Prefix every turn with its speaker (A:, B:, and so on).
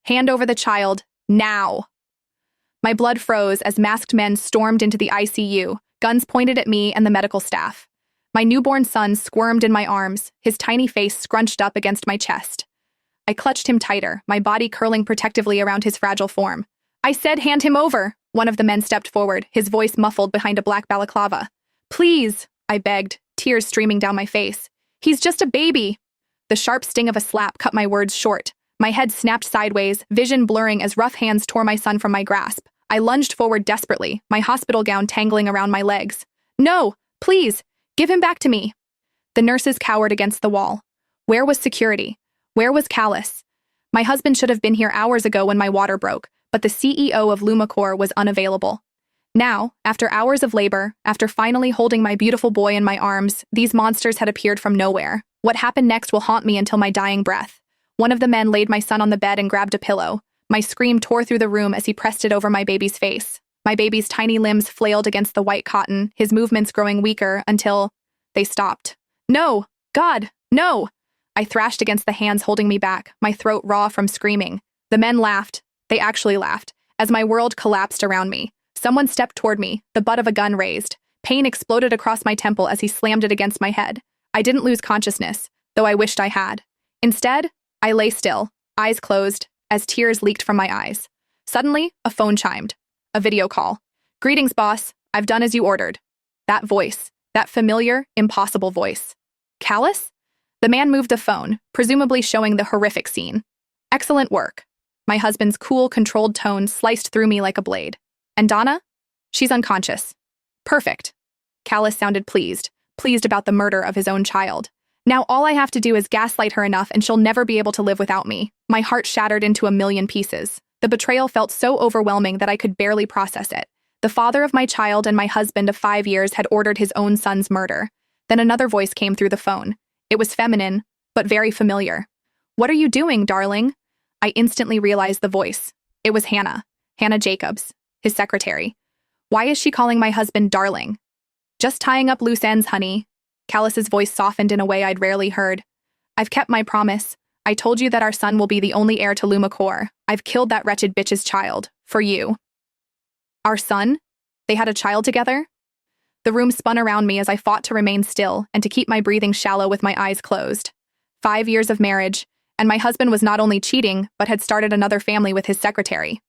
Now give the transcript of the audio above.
A: Hand over the child, now. My blood froze as masked men stormed into the ICU, guns pointed at me and the medical staff. My newborn son squirmed in my arms, his tiny face scrunched up against my chest. I clutched him tighter, my body curling protectively around his fragile form. I said, hand him over. One of the men stepped forward, his voice muffled behind a black balaclava. Please, I begged, tears streaming down my face. He's just a baby. The sharp sting of a slap cut my words short. My head snapped sideways, vision blurring as rough hands tore my son from my grasp. I lunged forward desperately, my hospital gown tangling around my legs. No, please, give him back to me. The nurses cowered against the wall. Where was security? Where was Callus? My husband should have been here hours ago when my water broke, but the CEO of Lumicore was unavailable. Now, after hours of labor, after finally holding my beautiful boy in my arms, these monsters had appeared from nowhere. What happened next will haunt me until my dying breath. One of the men laid my son on the bed and grabbed a pillow. My scream tore through the room as he pressed it over my baby's face. My baby's tiny limbs flailed against the white cotton, his movements growing weaker until they stopped. No! God, no! I thrashed against the hands holding me back, my throat raw from screaming. The men laughed. They actually laughed, as my world collapsed around me. Someone stepped toward me, the butt of a gun raised. Pain exploded across my temple as he slammed it against my head. I didn't lose consciousness, though I wished I had. Instead, I lay still, eyes closed, as tears leaked from my eyes. Suddenly, a phone chimed. A video call. Greetings, boss. I've done as you ordered. That voice, that familiar, impossible voice. Callus? The man moved the phone, presumably showing the horrific scene. Excellent work. My husband's cool, controlled tone sliced through me like a blade. And Donna? She's unconscious. Perfect. Callus sounded pleased about the murder of his own child. Now all I have to do is gaslight her enough and she'll never be able to live without me. My heart shattered into a million pieces. The betrayal felt so overwhelming that I could barely process it. The father of my child and my husband of 5 years had ordered his own son's murder. Then another voice came through the phone. It was feminine, but very familiar. What are you doing, darling? I instantly realized the voice. It was Hannah Jacobs, his secretary. Why is she calling my husband darling? Just tying up loose ends, honey. Callus's voice softened in a way I'd rarely heard. I've kept my promise. I told you that our son will be the only heir to Lumicore. I've killed that wretched bitch's child. For you. Our son? They had a child together? The room spun around me as I fought to remain still and to keep my breathing shallow with my eyes closed. 5 years of marriage, and my husband was not only cheating, but had started another family with his secretary.